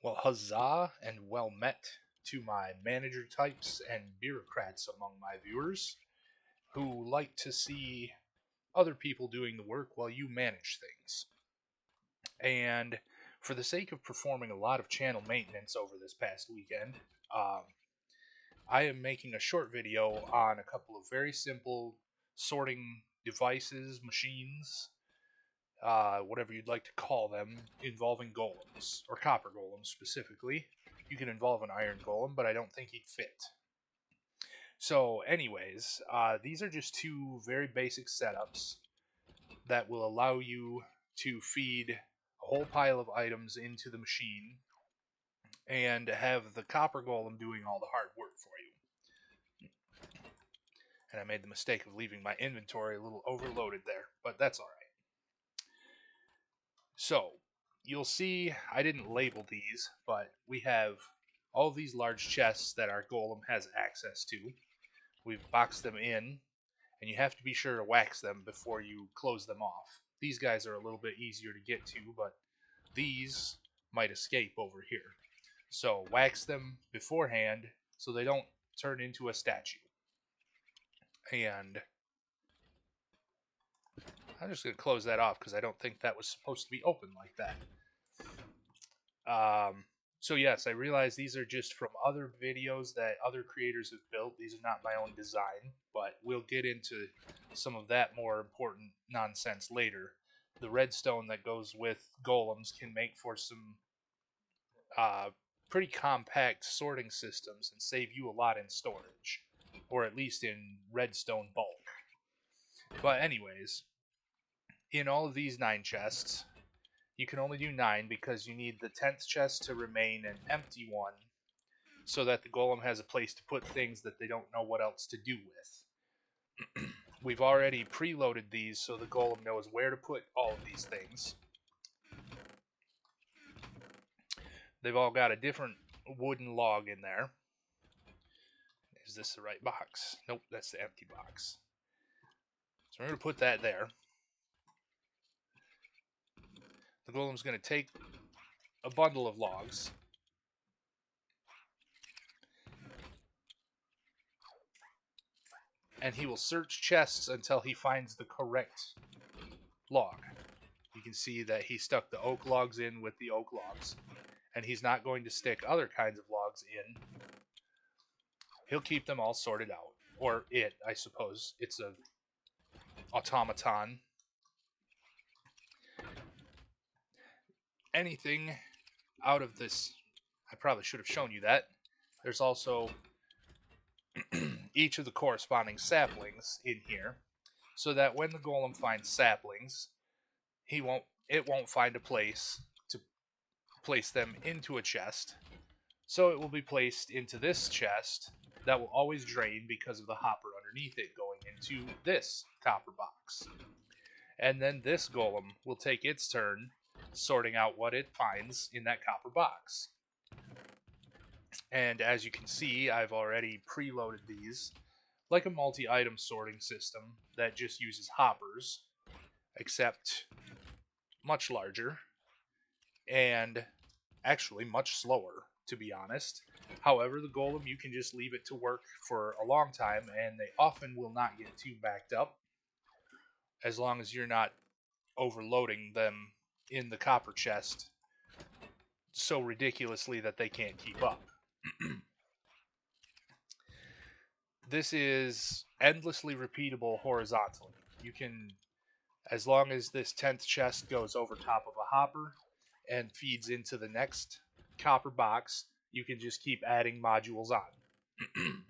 Well, huzzah and well met to my manager types and bureaucrats among my viewers who like to see other people doing the work while you manage things. And for the sake of performing a lot of channel maintenance over this past weekend, um, I am making a short video on a couple of very simple sorting devices, machines, whatever you'd like to call them, involving golems, or copper golems specifically. You can involve an iron golem, but I don't think he'd fit. So, anyways, these are just two very basic setups that will allow you to feed a whole pile of items into the machine and have the copper golem doing all the hard work for you. And I made the mistake of leaving my inventory a little overloaded there, but that's alright. So, you'll see I didn't label these, but we have all these large chests that our golem has access to. We've boxed them in, and you have to be sure to wax them before you close them off. These guys are a little bit easier to get to, but these might escape over here. So wax them beforehand so they don't turn into a statue. And I'm just going to close that off because I don't think that was supposed to be open like that. So yes, I realize these are just from other videos that other creators have built. These are not my own design, but we'll get into some of that more important nonsense later. The redstone that goes with golems can make for some pretty compact sorting systems and save you a lot in storage, or at least in redstone bulk. But anyways, in all of these 9 chests, you can only do 9 because you need the 10th chest to remain an empty one so that the golem has a place to put things that they don't know what else to do with. We've already preloaded these so the golem knows where to put all of these things. They've all got a different wooden log in there. Is this the right box? Nope, that's the empty box. So we're going to put that there. The golem's going to take a bundle of logs and he will search chests until he finds the correct log. You can see that he stuck the oak logs in with the oak logs, and he's not going to stick other kinds of logs in. He'll keep them all sorted out. Or it, I suppose. It's a automaton. Anything out of this, I probably should have shown you that. There's also each of the corresponding saplings in here, so that when the golem finds saplings, it won't find a place to place them into a chest. So it will be placed into this chest that will always drain because of the hopper underneath it going into this copper box. And then this golem will take its turn sorting out what it finds in that copper box. And as you can see, I've already preloaded these like a multi-item sorting system that just uses hoppers, except much larger and actually much slower, to be honest. However, the golem, you can just leave it to work for a long time, and they often will not get too backed up, as long as you're not overloading them in the copper chest so ridiculously that they can't keep up. This is endlessly repeatable horizontally. You can, as long as this 10th chest goes over top of a hopper and feeds into the next copper box, you can just keep adding modules on.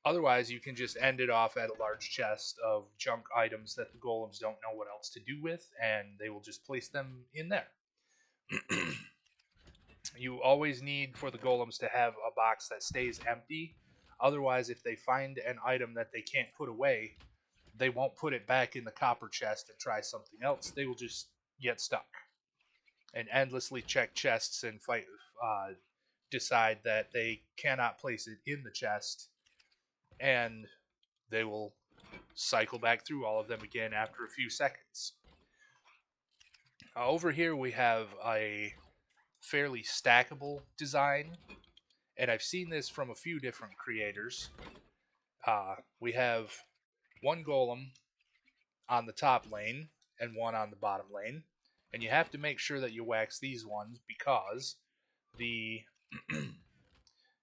Otherwise, you can just end it off at a large chest of junk items that the golems don't know what else to do with, and they will just place them in there. You always need for the golems to have a box that stays empty. Otherwise, if they find an item that they can't put away, they won't put it back in the copper chest and try something else. They will just get stuck and endlessly check chests and decide that they cannot place it in the chest, and they will cycle back through all of them again after a few seconds. Over here we have a fairly stackable design, and I've seen this from a few different creators. We have one golem on the top lane and one on the bottom lane, and you have to make sure that you wax these ones because the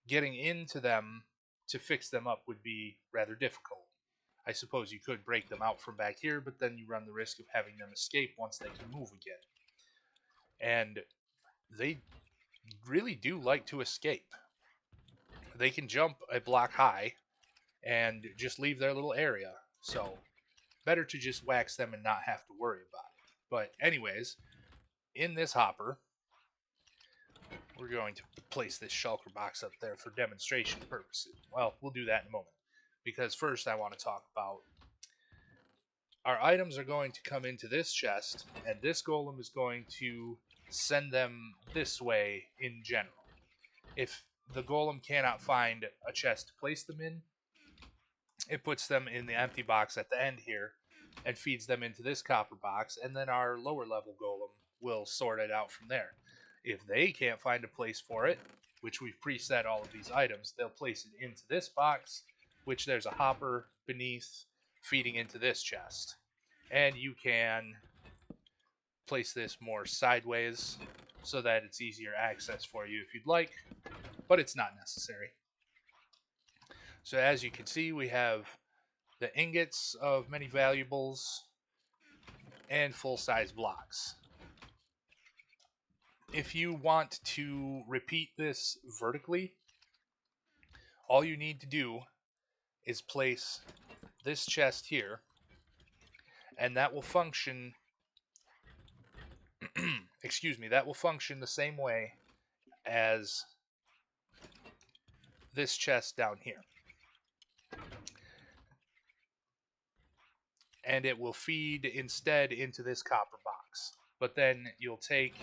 getting into them to fix them up would be rather difficult. I suppose you could break them out from back here, but then you run the risk of having them escape once they can move again. And they really do like to escape. They can jump a block high and just leave their little area. So, better to just wax them and not have to worry about it. But, anyways, in this hopper, we're going to place this shulker box up there for demonstration purposes. Well, we'll do that in a moment. Because first I want to talk about our items are going to come into this chest, and this golem is going to send them this way in general. If the golem cannot find a chest to place them in, it puts them in the empty box at the end here and feeds them into this copper box, and then our lower level golem will sort it out from there. If they can't find a place for it, which we've preset all of these items, they'll place it into this box, which there's a hopper beneath feeding into this chest. And you can place this more sideways so that it's easier access for you if you'd like, but it's not necessary. So as you can see, we have the ingots of many valuables and full-size blocks. If you want to repeat this vertically, all you need to do is place this chest here, and that will function excuse me, that will function the same way as this chest down here. And it will feed instead into this copper box. But then you'll take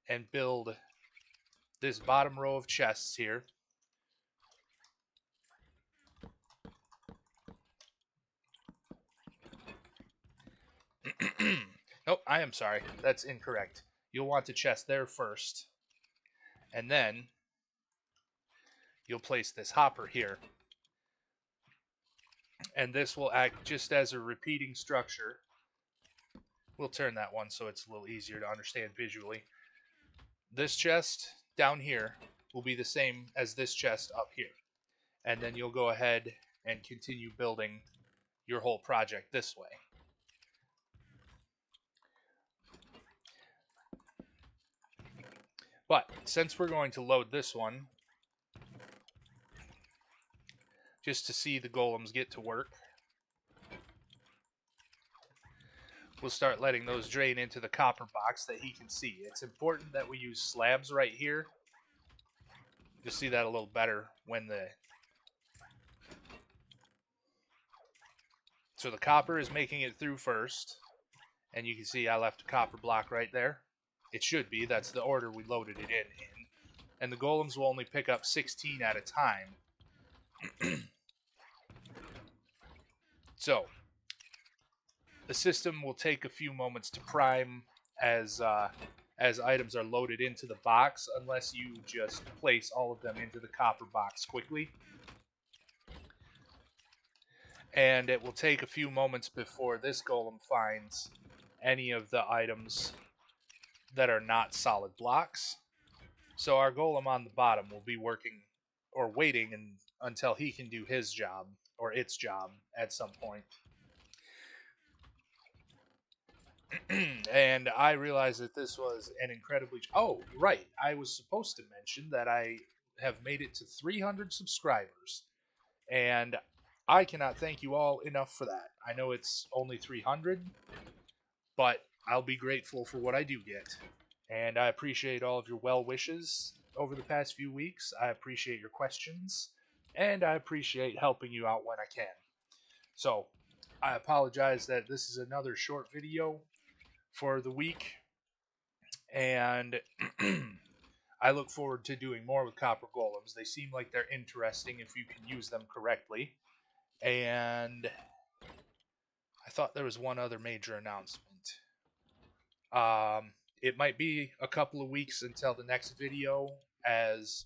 and build this bottom row of chests here. Nope, I am sorry. That's incorrect. You'll want to chest there first. And then you'll place this hopper here. And this will act just as a repeating structure. We'll turn that one so it's a little easier to understand visually. This chest down here will be the same as this chest up here. And then you'll go ahead and continue building your whole project this way. But since we're going to load this one, just to see the golems get to work, we'll start letting those drain into the copper box that he can see. It's important that we use slabs right here. You'll see that a little better when So the copper is making it through first, and you can see I left a copper block right there. It should be. That's the order we loaded it in. And the golems will only pick up 16 at a time. So, the system will take a few moments to prime as items are loaded into the box, unless you just place all of them into the copper box quickly. And it will take a few moments before this golem finds any of the items that are not solid blocks. So our golem on the bottom will be working or waiting until he can do his job or its job at some point. And I realized that this was an incredibly... Oh, right. I was supposed to mention that I have made it to 300 subscribers. And I cannot thank you all enough for that. I know it's only 300, but I'll be grateful for what I do get. And I appreciate all of your well wishes over the past few weeks. I appreciate your questions. And I appreciate helping you out when I can. So, I apologize that this is another short video for the week. And I look forward to doing more with Copper Golems. They seem like they're interesting if you can use them correctly. And I thought there was one other major announcement. it might be a couple of weeks until the next video, as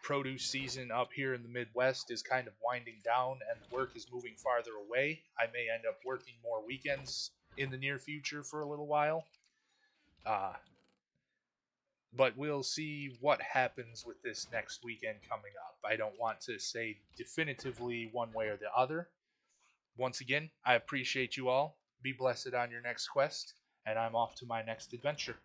produce season up here in the Midwest is kind of winding down and the work is moving farther away. I may end up working more weekends in the near future for a little while. Uh, but we'll see what happens with this next weekend coming up. I don't want to say definitively one way or the other. Once again, I appreciate you all. Be blessed on your next quest, and I'm off to my next adventure.